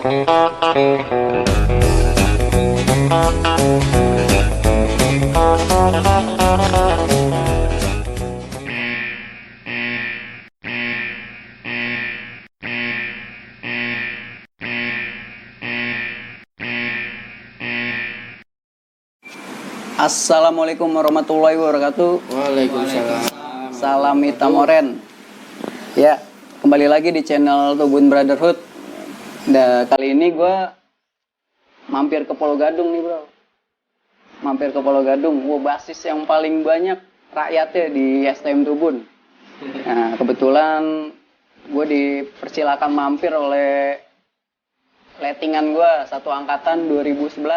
Assalamualaikum warahmatullahi wabarakatuh. Waalaikumsalam. Salam hitam oren. Ya, kembali lagi di channel Tubun Brotherhood. Kali ini gue mampir ke Pulau Gadung nih bro. Mampir ke Pulau Gadung. Basis yang paling banyak rakyatnya di STM Tubun. Nah, kebetulan gue dipersilakan mampir oleh lettingan gue satu angkatan 2011,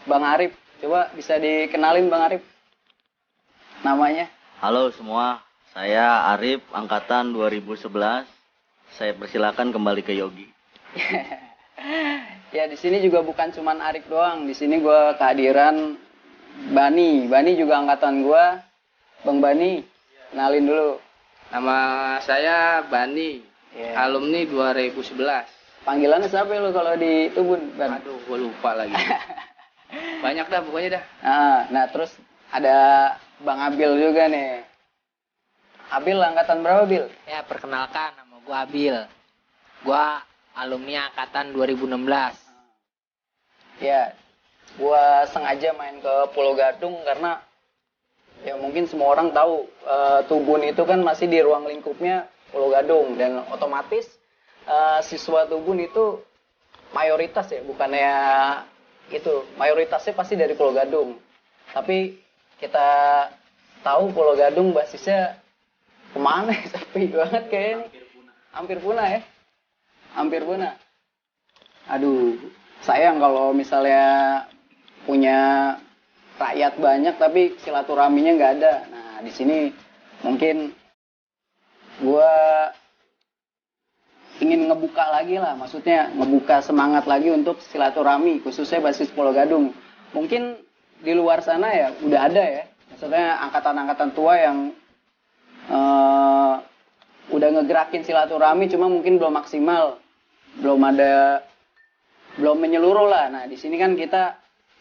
Bang Arif. Coba bisa dikenalin Bang Arif namanya. Halo semua, saya Arif, angkatan 2011. Saya persilakan kembali ke Yogi. Ya di sini juga bukan cuman Arif doang. Di sini gue kehadiran Bani. Bani juga angkatan gue. Bang Bani, kenalin dulu. Nama saya Bani, alumni 2011. Panggilannya siapa lu kalau di Tubun, Ban? Aduh, gue lupa lagi. Banyak dah pokoknya dah. Nah terus ada Bang Abil juga nih. Abil angkatan berapa, Bil? Ya, perkenalkan, nama gue Abil. Gue alumni angkatan 2016. Ya, gue sengaja main ke Pulau Gadung karena ya mungkin semua orang tahu Tubun itu kan masih di ruang lingkupnya Pulau Gadung. Dan otomatis siswa Tubun itu mayoritas ya, bukannya itu mayoritasnya pasti dari Pulau Gadung. Tapi kita tahu Pulau Gadung basisnya kemana ya? Sepi banget kayaknya. Hampir punah ya. Hampir punah. Aduh, sayang kalau misalnya punya rakyat banyak tapi silaturahminya nggak ada. Nah, di sini mungkin gua ingin ngebuka lagi lah, maksudnya ngebuka semangat lagi untuk silaturahmi, khususnya basis Pulau Gadung. Mungkin di luar sana ya udah ada ya, maksudnya angkatan-angkatan tua yang udah ngegerakin silaturahmi, cuma mungkin belum maksimal, belum menyeluruh lah. Nah di sini kan kita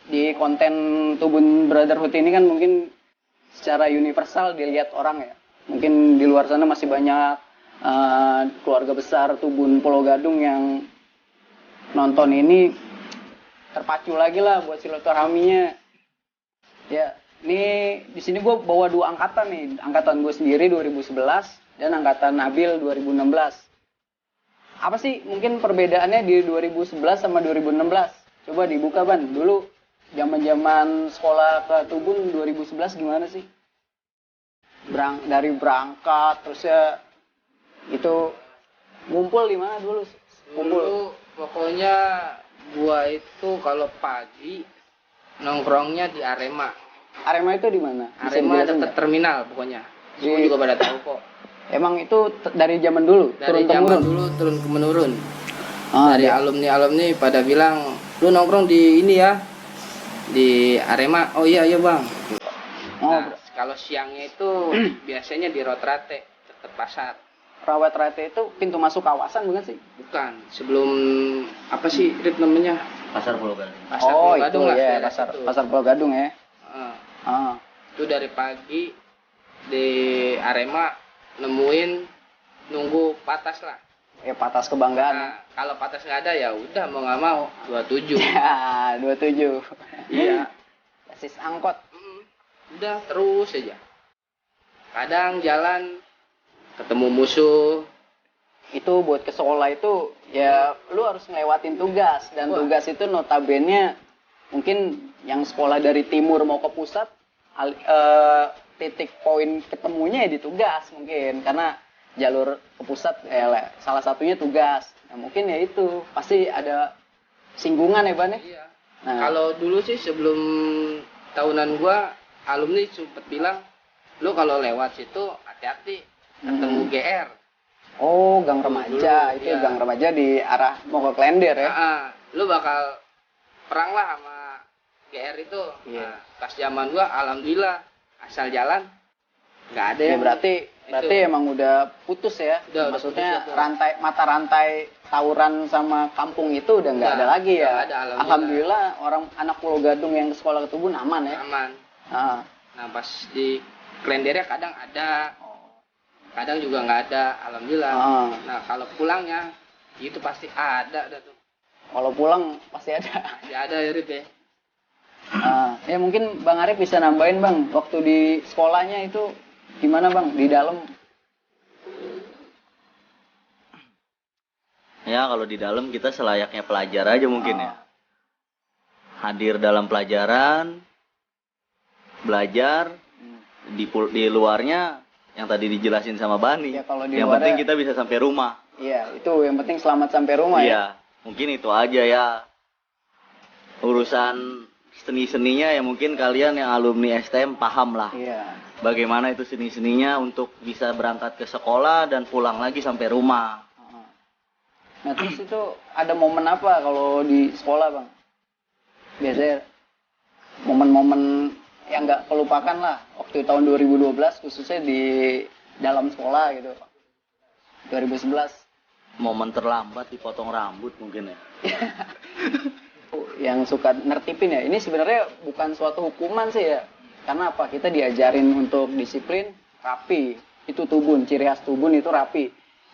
di konten Tubun Brotherhood ini kan mungkin secara universal dilihat orang ya. Mungkin di luar sana masih banyak keluarga besar Tubun Pulau Gadung yang nonton ini, terpacu lagi lah buat silaturahminya. Ya, ini di sini gue bawa dua angkatan nih, angkatan gue sendiri 2011 dan angkatan Nabil 2016. Apa sih mungkin perbedaannya di 2011 sama 2016? Coba dibuka Ban, dulu zaman sekolah ke Tubun 2011 gimana sih? Dari berangkat terus ya itu ngumpul di mana dulu? Dulu pokoknya gua itu kalau pagi nongkrongnya di Arema. Arema itu di mana? Arema dekat terminal pokoknya. Semua juga pada tahu kok. Emang itu dari zaman dulu? Dari zaman dulu turun ke menurun. Dari alumni pada bilang, lu nongkrong di ini ya, di Arema. Oh iya bang. Nah, kalau siangnya itu biasanya di Rotrate, dekat pasar. Rawat Rate itu pintu masuk kawasan bukan sih? Bukan, sebelum apa sih Rip namanya? Pasar Pulau Gadung. Pasar Pulau Gadung itu lah, ya, pasar Pulau Gadung ya. Itu dari pagi di Arema nunggu patas lah. Ya patas kebanggaan. Nah, kalau patas nggak ada ya udah mau nggak mau 27. Ya, 27. Iya. Basis angkot. Udah terus aja. Kadang jalan ketemu musuh. Itu buat ke sekolah itu ya lu harus ngelewatin tugas, dan tugas itu notabene mungkin yang sekolah dari timur mau ke pusat titik poin ketemunya ya di tugas mungkin, karena jalur ke pusat salah satunya tugas. Nah, mungkin ya itu pasti ada singgungan ya Ban ya. Iya. Nah, kalau dulu sih sebelum tahunan gua alumni sempet bilang, lu kalau lewat situ hati-hati ketemu GR. Oh, gang remaja. Dulu, itu iya. gang remaja di arah mau ke Klender ya. Lu bakal perang lah sama GR itu. Iya. Nah, pas zaman gua alhamdulillah asal jalan nggak ada Ya yang berarti Berarti emang udah putus ya? Udah Maksudnya putus ya, rantai mata rantai tawuran sama kampung itu udah nggak ada lagi ya? nggak ada, Alhamdulillah orang anak Pulau Gadung yang sekolah ke Tubun aman ya? aman. Ah. Nah pas di Klendernya kadang ada, kadang juga nggak ada, alhamdulillah. Nah kalau pulangnya itu pasti ada tuh. Kalau pulang pasti ada. Pasti ada ya Rip ya. Ya mungkin Bang Arif bisa nambahin Bang, waktu di sekolahnya itu gimana Bang di dalam? Ya kalau di dalam kita selayaknya pelajar aja mungkin ya. Hadir dalam pelajaran, belajar, di luarnya yang tadi dijelasin sama Bani. Ya, kalau di yang luarnya, penting kita bisa sampai rumah. Iya, itu yang penting selamat sampai rumah ya. Iya, mungkin itu aja ya. Urusan seni-seninya ya mungkin kalian yang alumni STM paham lah. Iya. Bagaimana itu seni-seninya untuk bisa berangkat ke sekolah dan pulang lagi sampai rumah. Nah terus itu ada momen apa kalau di sekolah Bang? Biasanya momen-momen yang nggak kelupakan lah waktu tahun 2012 khususnya di dalam sekolah gitu. 2011. Momen terlambat dipotong rambut mungkin ya. Yang suka nertipin ya, ini sebenarnya bukan suatu hukuman sih ya. Karena apa? Kita diajarin untuk disiplin, rapi. Itu Tubun, ciri khas Tubun itu rapi.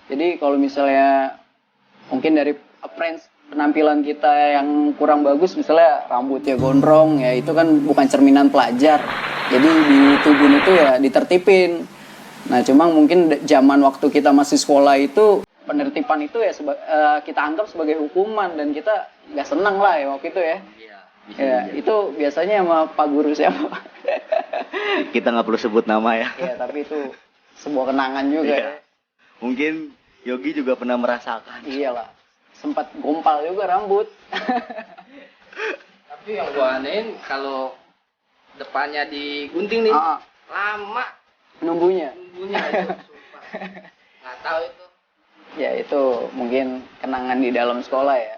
Jadi kalau misalnya mungkin dari appearance penampilan kita yang kurang bagus, misalnya rambutnya gondrong, ya itu kan bukan cerminan pelajar. Jadi di Tubun itu ya ditertipin. Nah cuma mungkin zaman waktu kita masih sekolah itu, penertiban itu ya kita anggap sebagai hukuman dan kita nggak senang lah ya waktu itu ya. Iya. Ya itu biasanya sama Pak Guru siapa? Kita nggak perlu sebut nama ya. Ya tapi itu sebuah kenangan juga Iya. ya. Mungkin Yogi juga pernah merasakan. Iyalah, sempat gompal juga rambut. Tapi yang gua anehin kalau depannya digunting nih, lama Nunggunya. nunggunya itu, sumpah. Nggak tahu itu. Ya itu mungkin kenangan di dalam sekolah ya.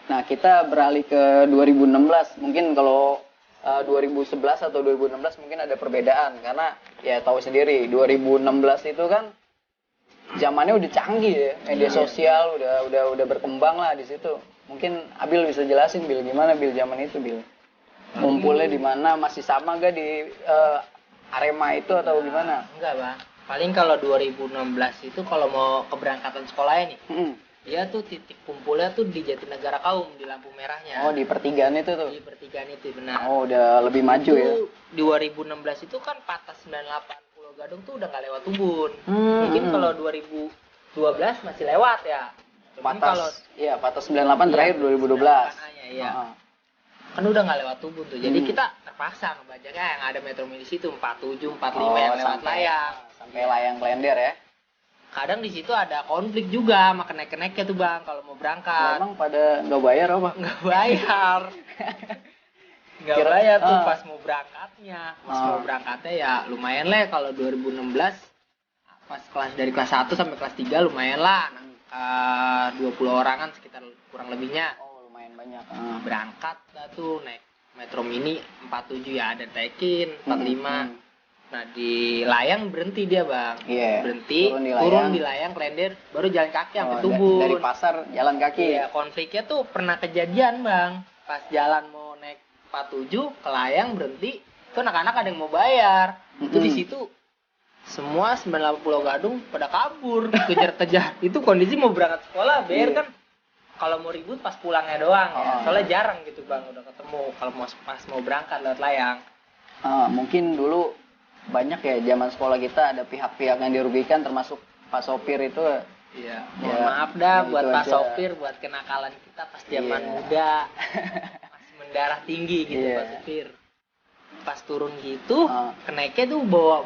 Nah kita beralih ke 2016. Mungkin kalau 2011 atau 2016 mungkin ada perbedaan. Karena ya tahu sendiri 2016 itu kan zamannya udah canggih ya. Media sosial udah berkembang lah di situ. Mungkin Abil bisa jelasin Bil gimana Bil zaman itu Bil. Ngumpulnya di mana, masih sama gak di Arema itu atau gimana? Enggak Bang, paling kalau 2016 itu kalau mau keberangkatan sekolahnya nih, dia tuh titik kumpulnya tuh di Jatinegara Kaum, di lampu merahnya. Oh di pertigaan itu tuh. Di pertigaan itu benar. Oh udah lebih maju ya. Di 2016 itu kan patah 98 Pulau Gadung tuh udah nggak lewat Tubun. Mungkin kalau 2012 masih lewat ya. Cuman kalau Patas 98 terakhir 2012. Iya. Kan udah nggak lewat Tubun tuh. Jadi kita terpaksa ngebacanya yang ada Metro Mini situ 47, 45 yang lewat layang. Sampai layang Klender ya. Kadang di situ ada konflik juga sama kenek-keneknya tuh Bang kalau mau berangkat. Memang pada nggak bayar apa? Nggak bayar. Nggak bayar tuh pas mau berangkatnya. Pas mau berangkatnya ya lumayan lah kalau 2016 pas dari kelas 1 sampai kelas 3 lumayan lah. 20 orangan sekitar kurang lebihnya. Oh lumayan banyak. Berangkat lah tuh naik Metro Mini 47 ya ada Tekin 45. Nah di layang berhenti dia Bang. Berhenti turun di layang Klender baru jalan kaki sampai Tubun. Dari pasar jalan kaki. Iya, konfliknya tuh pernah kejadian Bang. Pas jalan mau naik 47 ke layang berhenti, tuh anak-anak ada yang mau bayar. Itu di situ semua 98 Pulau Gadung pada kabur, kejar-kejar. Itu kondisi mau berangkat sekolah, bayar kan kalau mau ribut pas pulangnya doang ya. Soalnya jarang gitu Bang udah ketemu kalau pas mau berangkat lewat layang. Mungkin dulu banyak ya zaman sekolah kita ada pihak-pihak yang dirugikan termasuk Pak Sopir itu. Iya. Maaf dah buat Pak Sopir buat kenakalan kita pas zaman muda. Masih mendarah tinggi gitu Pak Sopir. Pas turun gitu, kenaiknya tuh bawa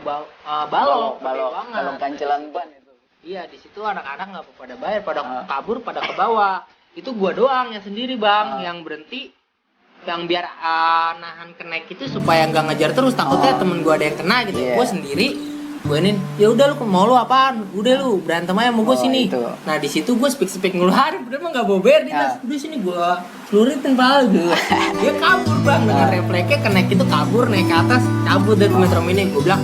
balong kancelan ban itu. Iya, di situ anak-anak nggak pada bayar, pada kabur, pada ke bawah. Itu gua doang yang sendiri Bang yang berhenti. Yang biar nahan kenaik itu supaya nggak ngejar terus, takutnya temen gue ada yang kena gitu. Gue sendiri gue ini ya udah lu mau lu apaan, udah lu berantem aja sama gue sini. Nah di situ gue speak ngeluarin, bener mah nggak bawa bayar di tas. Udah sini gue lurutin pala gue. Dia kabur Bang dengan refleksnya kenaik itu kabur naik ke atas cabut dari Metro Mini. Gue bilang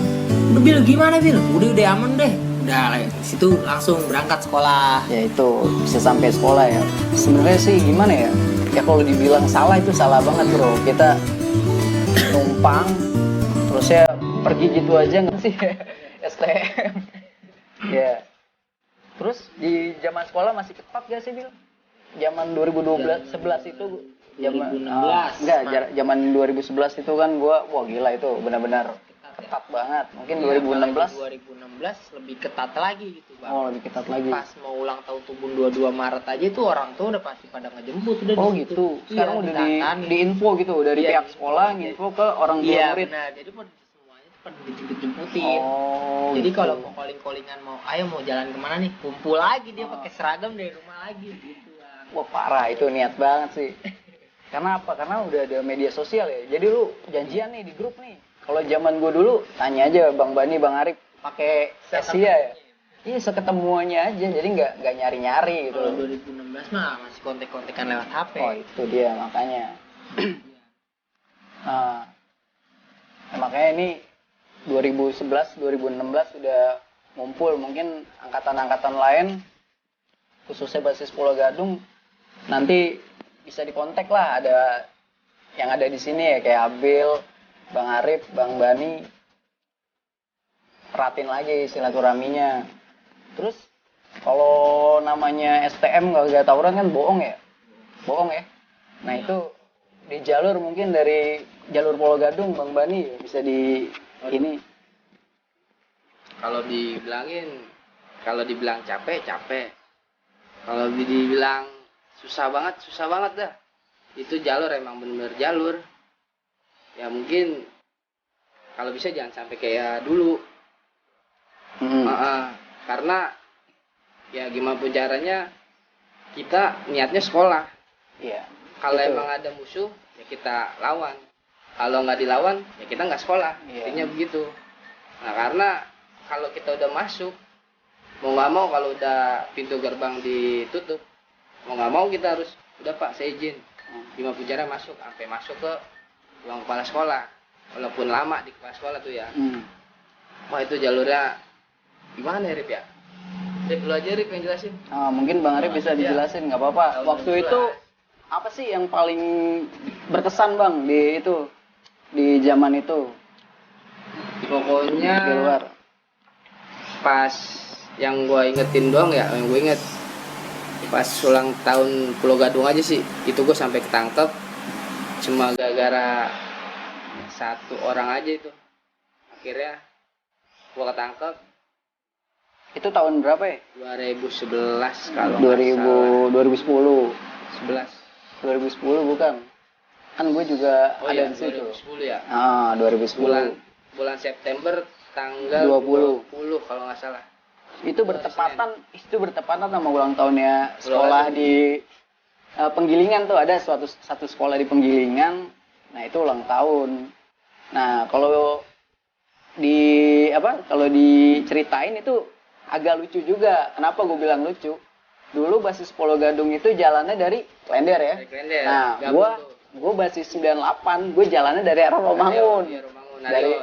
Udah Bil, gimana Bil? Udah aman deh. Udah situ langsung berangkat sekolah. Ya itu bisa sampai sekolah ya. Sebenarnya sih gimana ya? Ya kalau dibilang salah itu salah banget bro. Kita numpang terus ya pergi gitu aja nggak sih STM. Ya. Terus di zaman sekolah masih ketat gak sih Bil? Zaman 2012 11 itu zaman 2016. enggak zaman 2011 itu kan gua wah gila itu benar-benar ketat banget. Mungkin 2016 2016 lebih ketat lagi gitu Bang. oh lebih ketat lagi. Pas mau ulang tahun Tubun 22 Maret aja itu orang tuh udah pasti pada ngejemput udah Oh di situ. gitu. Sekarang Iya, udah ditantangin. di info gitu dari Iya, pihak di- sekolah nginfo ke orang tua Iya murid. benar. Jadi semuanya tuh pada dijemput-jemputin. Oh. Jadi gitu. kalau mau calling-callingan mau ayo mau jalan kemana nih kumpul lagi dia pakai seragam dari rumah lagi gitu Bang. Wah parah itu niat banget sih. Karena apa? Karena udah ada media sosial ya. Jadi lu janjian nih di grup nih. Kalau zaman gue dulu tanya aja Bang Bani, Bang Arif pakai Asia ya. Iya seketemuannya aja. Jadi nggak nyari-nyari gitu. Kalau 2016 mah masih kontek-kontekan lewat HP. Oh itu dia makanya. Nah, makanya ini 2011, 2016 sudah ngumpul mungkin angkatan-angkatan lain khususnya basis Pulau Gadung nanti bisa dikontak lah ada yang ada di sini ya kayak Abil, Bang Arif, Bang Bani ratin lagi silaturahminya. Terus kalau namanya STM gak tawuran kan bohong ya? Bohong ya? Nah itu di jalur mungkin dari jalur Pulau Gadung Bang Bani bisa di ini Kalau dibilang capek. Kalau dibilang susah banget dah. Itu jalur emang bener-bener jalur. Ya mungkin kalau bisa jangan sampai kayak dulu. Karena ya gimana pun caranya kita niatnya sekolah. iya. Kalau Betul. emang ada musuh ya kita lawan. Kalau nggak dilawan ya kita nggak sekolah. Iya. Intinya begitu. Nah karena kalau kita udah masuk mau nggak mau kalau udah pintu gerbang ditutup mau nggak mau kita harus udah Pak saya izin gimana pun cara masuk sampai masuk ke ruang kepala sekolah walaupun lama di kepala sekolah tuh ya. Wah itu jalurnya gimana ya Rip ya? Rip lu aja Rip yang jelasin. Mungkin Bang Arif bisa dijelasin nggak apa-apa. Waktu itu apa sih yang paling berkesan Bang di itu di zaman itu Pokoknya di luar? pas yang gue ingetin doang ya yang gue inget pas ulang tahun Pulau Gadung aja sih itu gue sampai ketangkep cuma gara-gara satu orang aja itu akhirnya gue ketangkep Itu tahun berapa ya? 2011 kalau nggak salah 2010 11 bukan? Kan gue juga oh ada iya di situ. 2010 ya 2010. bulan September tanggal 20. 20 kalau nggak salah Itu bertepatan sama ulang tahunnya sekolah di Penggilingan tuh ada satu sekolah di Penggilingan. Nah, itu ulang tahun. Nah, kalau diceritain itu agak lucu juga. Kenapa gue bilang lucu? Dulu basis Pulau Gadung itu jalannya dari Klender ya. Dari Klender, Nah, gabung gue basis 98, gue jalannya dari arah Romangun. Iya, Romangun.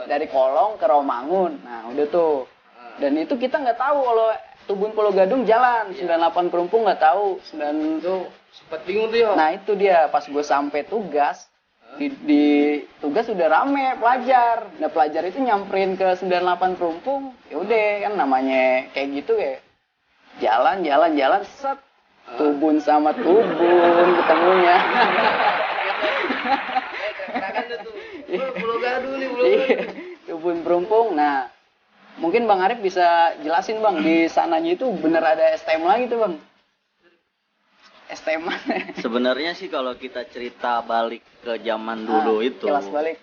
Dari Kolong ke Romangun. Nah, udah tuh. Dan itu kita nggak tahu kalau Tubun Pulau Gadung jalan. 98 Perumpung nggak tahu. Tuh sempat bingung tuh yo. Nah, itu dia pas gue sampai tugas di tugas udah rame pelajar. Nah, pelajar itu nyamperin ke 98 Perumpung. Ya udah kan namanya kayak gitu ya. Jalan set. Tubun sama Tubun ketemunya. Pulau Gadung nih, Tubun Perumpung. Nah, mungkin Bang Arif bisa jelasin Bang, di sananya itu bener ada STM lagi tuh Bang. STM mana? Sebenarnya sih kalau kita cerita balik ke zaman dulu itu, Kelas balik.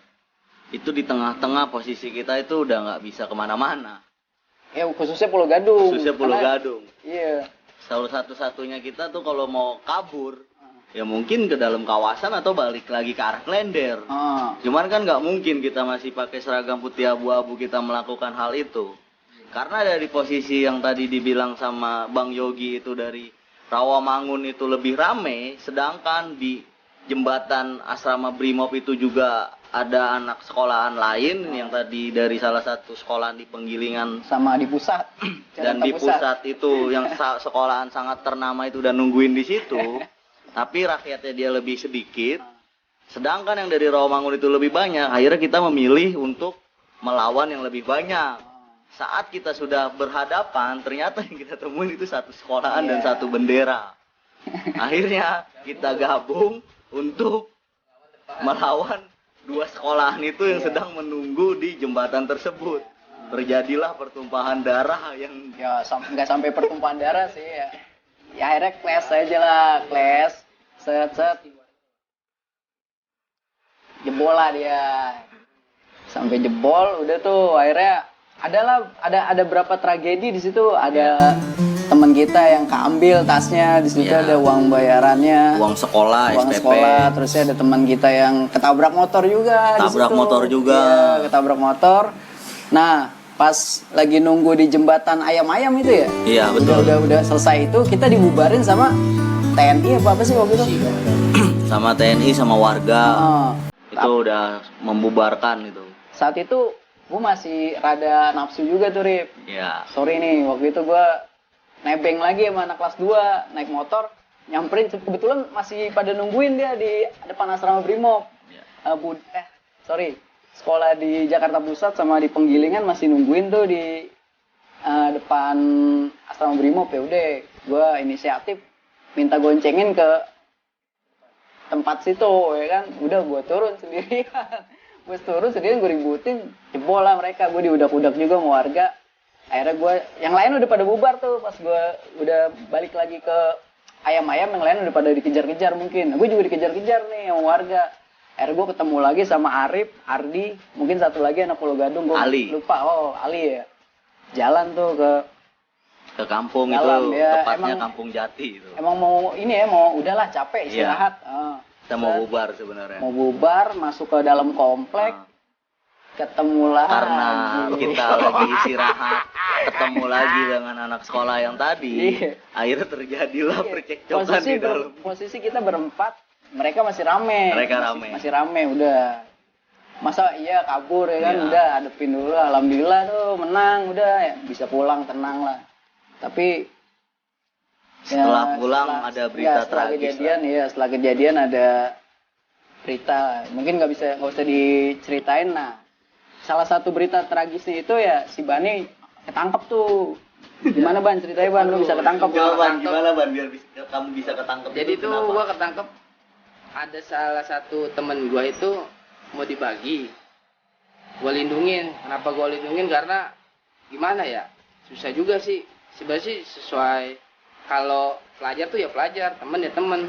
itu di tengah-tengah posisi kita itu udah nggak bisa kemana-mana. Ya khususnya Pulau Gadung. Khususnya Pulau Karena- Gadung. Iya. Salah satu-satunya kita tuh kalau mau kabur, ya mungkin ke dalam kawasan atau balik lagi ke arah Klender. Cuman kan nggak mungkin kita masih pakai seragam putih abu-abu kita melakukan hal itu. Karena dari posisi yang tadi dibilang sama Bang Yogi itu dari Rawamangun itu lebih rame, sedangkan di jembatan asrama Brimob itu juga ada anak sekolahan lain yang tadi dari salah satu sekolahan di Penggilingan sama di pusat dan di pusat itu yang sekolahan sangat ternama itu udah nungguin di situ, tapi rakyatnya dia lebih sedikit, sedangkan yang dari Rawamangun itu lebih banyak. Akhirnya kita memilih untuk melawan yang lebih banyak. Saat kita sudah berhadapan, ternyata yang kita temuin itu satu sekolahan dan satu bendera. Akhirnya kita gabung untuk melawan dua sekolahan itu yang sedang menunggu di jembatan tersebut. Terjadilah pertumpahan darah yang ya nggak sampai pertumpahan darah sih ya. Ya akhirnya clash aja lah, clash, set jebol lah dia, sampai jebol udah tuh akhirnya ada berapa tragedi di situ. Ada teman kita yang keambil tasnya, di situ ada uang bayarannya, uang sekolah, uang SPP. sekolah. Terus ada teman kita yang ketabrak motor juga. Tabrak motor juga. Iya, ketabrak motor. Nah, pas lagi nunggu di jembatan ayam-ayam itu ya. Iya, betul. Udah selesai itu kita dibubarin sama TNI apa sih waktu itu? Sama TNI sama warga. Itu udah membubarkan itu. Saat itu gue masih rada nafsu juga tuh, Rip. Iya. Sorry nih, waktu itu gue nebeng lagi sama anak kelas 2, naik motor, nyamperin, kebetulan masih pada nungguin dia di depan asrama Brimob. Sekolah di Jakarta Pusat sama di Penggilingan masih nungguin tuh di depan asrama Brimob. Ya udah, gue inisiatif minta goncengin ke tempat situ, ya kan. Udah gue turun sendirian. Gue turun sendirian, gue ributin, jebol lah mereka. Gue diudak-udak juga sama warga. Akhirnya gue, yang lain udah pada bubar tuh. Pas gue udah balik lagi ke ayam-ayam, yang lain udah pada dikejar-kejar mungkin. Nah, gue juga dikejar-kejar nih sama warga. Akhirnya gue ketemu lagi sama Arif, Ardi, mungkin satu lagi anak Pulau Gadung, gue lupa. Oh, Ali ya. Jalan tuh ke kampung dalam, itu, ya, tepatnya Kampung Jati itu. Emang mau ini ya, mau udahlah capek istirahat. Kita mau bubar sebenarnya. Mau bubar, masuk ke dalam komplek. Ketemulah karena kita lagi istirahat, ketemu lagi dengan anak sekolah yang tadi. Akhirnya terjadilah percekcokan di dalam. Posisi kita berempat, mereka masih rame. Masih rame, udah. Masa iya kabur ya kan, udah hadepin dulu. Alhamdulillah tuh menang, udah ya, bisa pulang tenang lah. Tapi setelah pulang ada berita tragis. Setelah kejadian ada berita, mungkin nggak usah diceritain. Nah, salah satu berita tragisnya itu ya si Bani ketangkep tuh. Gimana Ban ceritanya Ban, lu bisa ketangkep? Gimana Ban biar kamu bisa ketangkep? Jadi tuh gua ketangkep, ada salah satu temen gua itu mau dibagi, gua lindungin. Kenapa gua lindungin? Karena gimana ya, susah juga sih. Sebenarnya sih sesuai, kalau pelajar tuh ya pelajar, temen ya temen.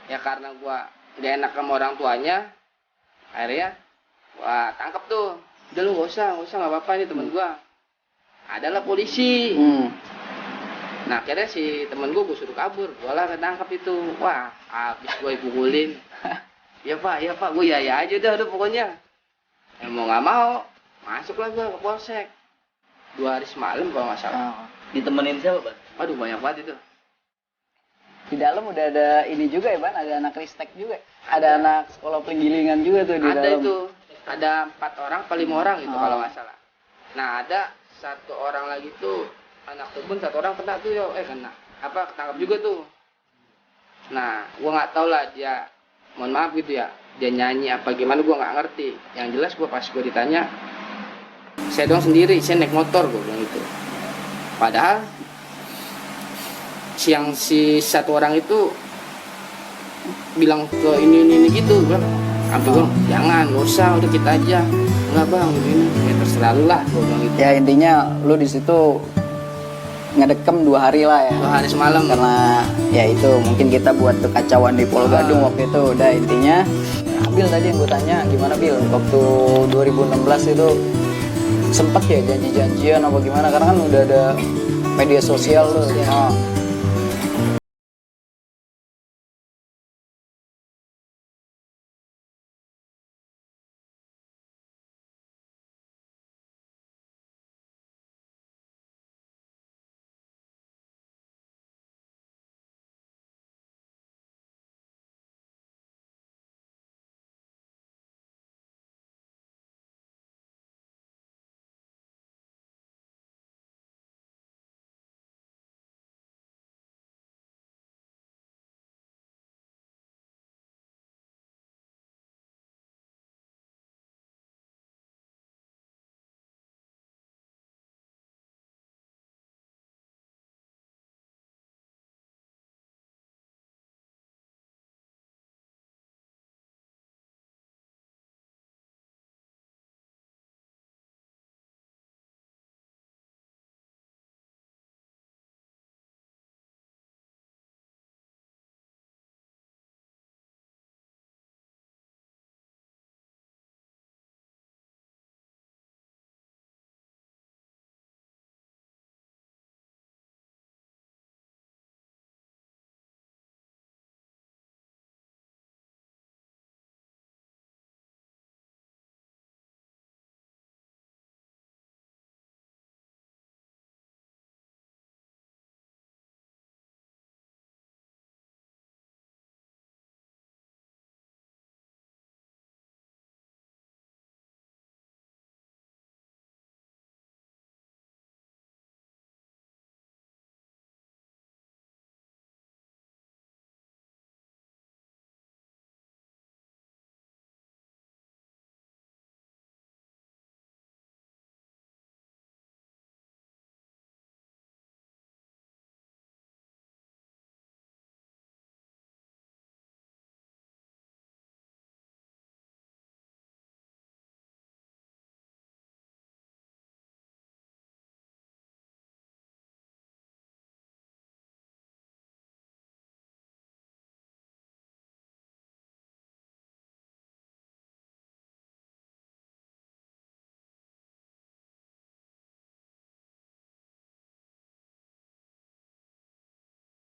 Ya karena gua gak enak sama orang tuanya, akhirnya gua tangkep tuh. Udah lu gak usah gak apa-apa, ini temen gua adalah polisi. Nah akhirnya si temen gua suruh kabur, gua lah ketangkep itu. Wah habis gua dipukulin. Ya pak, gua ya aja udah pokoknya. Ya mau gak mau, masuklah gua ke polsek. 2 hari semalam kalau gak salah. Ditemenin siapa Ban? Aduh banyak banget itu. Di dalam udah ada ini juga ya Ban, ada anak Ristek juga. Ada anak sekolah Penggilingan juga tuh di dalam. Ada itu, ada 4 orang, 5 orang gitu kalau nggak salah. Nah ada 1 orang lagi tuh anak Tubun, 1 orang kena tuh kena ketangkap juga tuh. Nah gua nggak tahu lah dia, mohon maaf gitu ya, dia nyanyi apa gimana gua nggak ngerti. Yang jelas pas gua ditanya, saya doang sendiri, saya naik motor, gua bilang gitu. Padahal si 1 orang itu bilang ke ini gitu, bilang, sampai gue jangan, gak usah, udah kita aja. Enggak bang, ini ya terserah lu lah, gue bilang gitu. Ya intinya lu di situ ngedekem 2 hari lah ya. 2 hari semalam. Karena ya itu mungkin kita buat kekacauan di Pulau Gadung waktu itu. Udah intinya, Bil tadi yang gue tanya gimana Bil, waktu 2016 itu sempet ya janji-janjian apa gimana, karena kan udah ada media sosial tuh.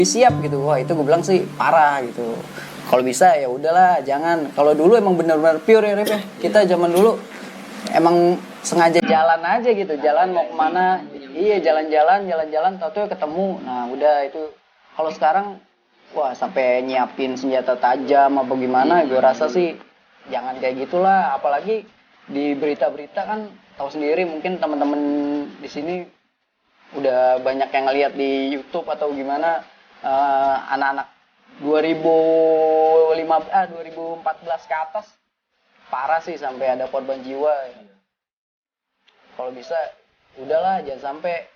siap gitu. Wah itu gue bilang sih parah gitu. Kalau bisa ya udahlah jangan. Kalau dulu emang benar-benar pure ya Rip ya. Kita zaman dulu emang sengaja jalan aja gitu, jalan mau kemana, iya jalan-jalan, tahu-tahu ketemu. Nah udah itu. Kalau sekarang, wah sampai nyiapin senjata tajam apa gimana, gue rasa sih jangan kayak gitulah. Apalagi di berita-berita kan, tahu sendiri mungkin teman-teman di sini udah banyak yang ngeliat di YouTube atau gimana, anak-anak 2014 ke atas parah sih sampai ada korban jiwa ya. Kalau bisa udahlah jangan sampai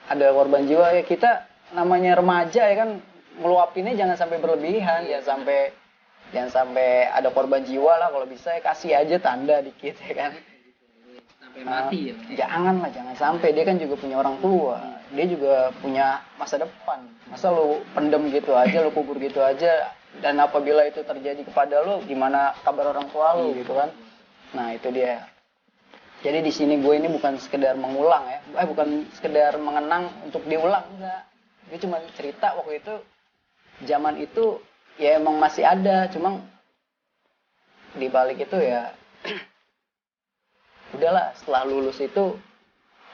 ada korban jiwa ya. Kita namanya remaja ya kan, ngeluapinnya jangan sampai berlebihan, jangan sampai ada korban jiwa lah. Kalau bisa ya kasih aja tanda dikit ya kan, sampai mati ya. Jangan sampai. Dia kan juga punya orang tua, dia juga punya masa depan. Masa lu pendem gitu aja, lu kubur gitu aja, dan apabila itu terjadi kepada lu, gimana kabar orang tua lu gitu kan. Nah itu dia. Jadi di sini gue ini bukan sekedar mengulang ya, bukan sekedar mengenang untuk diulang, enggak. Gue cuma cerita waktu itu, zaman itu ya emang masih ada, cuma di balik itu ya udahlah, setelah lulus itu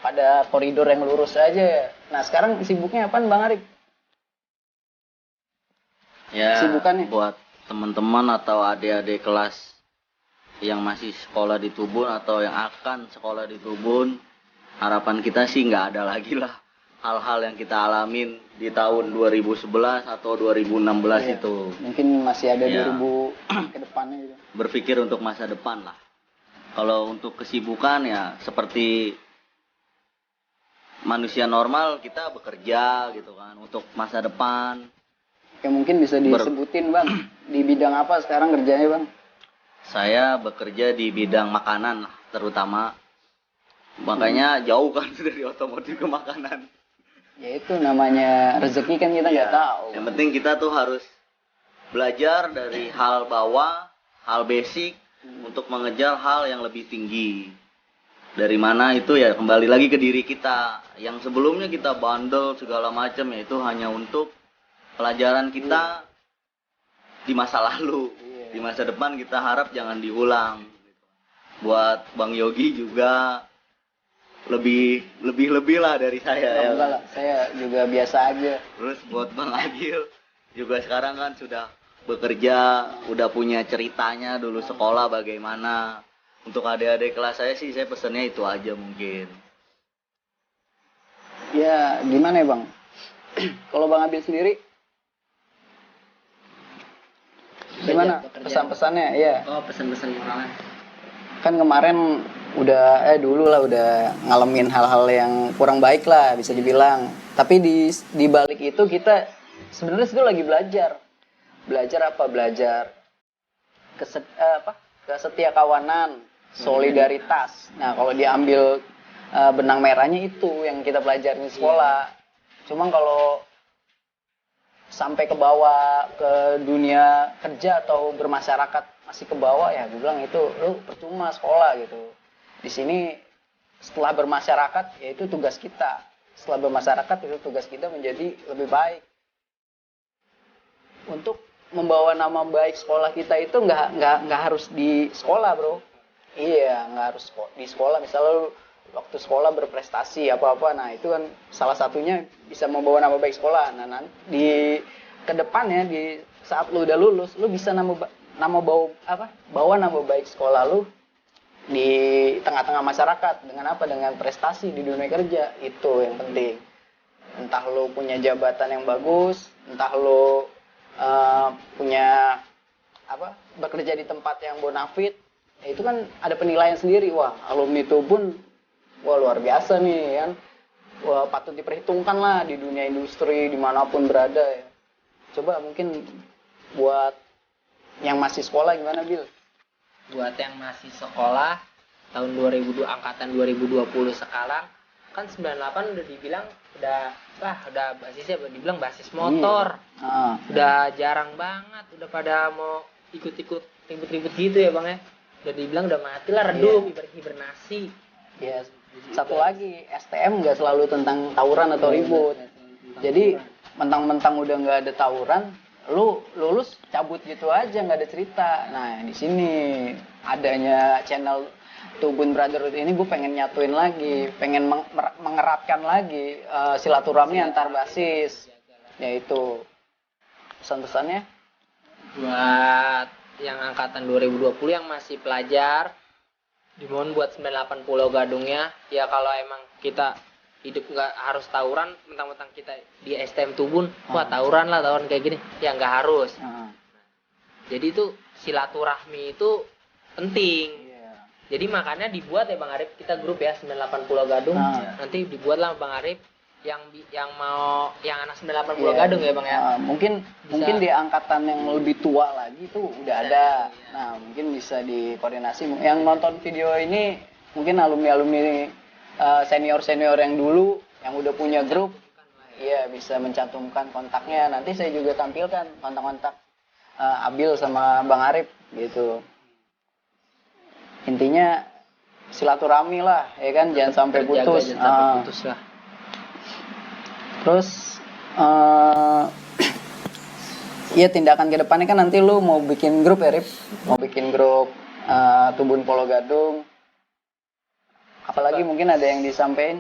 pada koridor yang lurus aja. Nah sekarang sibuknya apaan Bang Arik? Ya, sibukannya buat teman-teman atau adik-adik kelas yang masih sekolah di Tubun atau yang akan sekolah di Tubun, harapan kita sih nggak ada lagi lah hal-hal yang kita alamin di tahun 2011 atau 2016 itu. Mungkin masih ada 2000 ke depannya gitu. Berpikir untuk masa depan lah. Kalau untuk kesibukan ya seperti manusia normal, kita bekerja gitu kan untuk masa depan. Ya mungkin bisa disebutin Bang, di bidang apa sekarang kerjanya Bang? Saya bekerja di bidang makanan lah, terutama. Makanya jauh kan dari otomotif ke makanan. Ya itu namanya rezeki kan kita nggak tahu. Yang penting kita tuh harus belajar dari hal bawah, hal basic, untuk mengejar hal yang lebih tinggi. Dari mana itu ya kembali lagi ke diri kita. Yang sebelumnya kita bandel segala macam, ya itu hanya untuk pelajaran kita di masa lalu. Di masa depan kita harap jangan diulang. Buat Bang Yogi juga lebih lah dari saya. Ya. Enggak lah, saya juga biasa aja. Terus buat Bang Agil juga sekarang kan sudah bekerja, udah punya ceritanya dulu sekolah bagaimana. Untuk adik-adik kelas saya sih, saya pesannya itu aja mungkin. Ya gimana ya Bang? Kalau Bang Abil sendiri gimana pesan-pesannya? Ya. Oh, pesan-pesan moralnya. Kan kemarin udah udah ngalamin hal-hal yang kurang baik lah bisa dibilang. Tapi di balik itu kita sebenarnya itu lagi belajar. Belajar apa? Belajar kesetiakawanan, solidaritas. Nah, kalau diambil benang merahnya itu yang kita pelajarin di sekolah. Cuma kalau sampai ke bawah ke dunia kerja atau bermasyarakat masih ke bawah, ya gue bilang itu lu percuma sekolah gitu. Di sini setelah bermasyarakat ya itu tugas kita. Setelah bermasyarakat itu tugas kita menjadi lebih baik. Untuk membawa nama baik sekolah kita itu nggak harus di sekolah bro. Iya, nggak harus di sekolah. Misalnya lu waktu sekolah berprestasi apa-apa, nah itu kan salah satunya bisa membawa nama baik sekolah. Nah nanti di kedepannya di saat lu udah lulus, lu bisa bawa nama baik sekolah lu di tengah-tengah masyarakat dengan apa? Dengan prestasi di dunia kerja. Itu yang penting. Entah lu punya jabatan yang bagus, entah lu punya bekerja di tempat yang bonafit, ya itu kan ada penilaian sendiri. Wah, alumni itu pun luar biasa nih kan. Wah, patut diperhitungkan lah di dunia industri dimanapun berada ya. Coba mungkin buat yang masih sekolah gimana Bil? Buat yang masih sekolah tahun 2002 angkatan 2020 sekarang kan 98 udah dibilang udah basisnya dibilang basis motor. Udah jarang banget, udah pada mau ikut-ikut ribut-ribut gitu ya Bang ya. Udah dibilang udah mati lah, redup, hibernasi. Ya, satu lagi STM nggak selalu tentang tawuran atau ribut. Jadi mentang-mentang udah nggak ada tawuran, lu lulus cabut gitu aja, nggak ada cerita. Nah di sini adanya channel Tubun Brotherhood ini gue pengen nyatuin lagi, pengen mengeratkan lagi silaturahmi antar basis, yaitu pesan-pesannya buat yang angkatan 2020 yang masih pelajar, dimohon buat 98 Pulau Gadungnya ya, kalau emang kita hidup nggak harus tawuran, mentang-mentang kita di STM Tubun wah tawuran kayak gini ya, nggak harus. Jadi itu silaturahmi itu penting. Jadi makanya dibuat ya Bang Arif, kita grup ya 98 Pulau Gadung. Nanti dibuatlah Bang Arif yang mau yang anak 98 Pulau Gadung ya Bang ya. Mungkin di angkatan yang lebih tua lagi itu udah ada. Nah, mungkin bisa dikoordinasi. Yang nonton video ini mungkin alumni-alumni senior-senior yang dulu yang udah punya grup. Iya, bisa mencantumkan kontaknya. Nanti saya juga tampilkan kontak-kontak Abil sama Bang Arif gitu. Intinya silaturahmi lah, ya kan, jangan sampai putus. Jangan sampai putus lah. Terus ya tindakan ke depannya kan nanti lu mau bikin grup ya, Rip? Mau bikin grup Tubun Pulau Gadung. Apalagi mungkin ada yang disampaikan?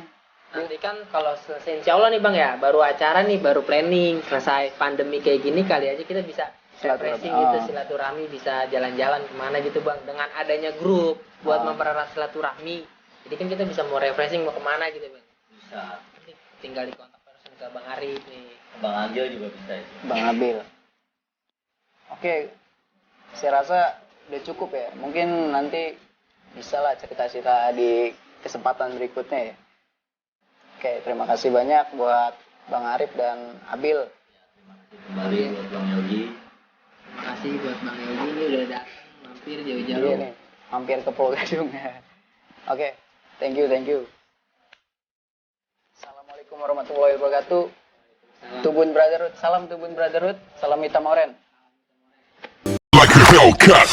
Nanti kan kalau selesai insya Allah nih Bang ya, baru acara nih, baru planning, selesai pandemi kayak gini kali aja kita bisa refreshing gitu, silaturahmi, bisa jalan-jalan kemana gitu Bang, dengan adanya grup buat mempererat silaturahmi. Jadi kan kita bisa mau refreshing mau kemana gitu Bang. Bisa. Tinggal di kontak person ke Bang Arif nih. Bang Agil juga bisa itu. Bang Abil. Oke, saya rasa udah cukup ya. Mungkin nanti bisa lah cerita-cerita di kesempatan berikutnya ya. Oke, terima kasih banyak buat Bang Arif dan Abil. Kembali buat Bang Yogi. Terima kasih buat Bang Yogi ini udah datang mampir jauh-jauh. Iya nih, mampir ke Pulau Gadung. Oke, thank you. Assalamualaikum warahmatullahi wabarakatuh. Tubun Brotherhood, salam Tubun Brotherhood, salam hitam oren. Like a Hellcat.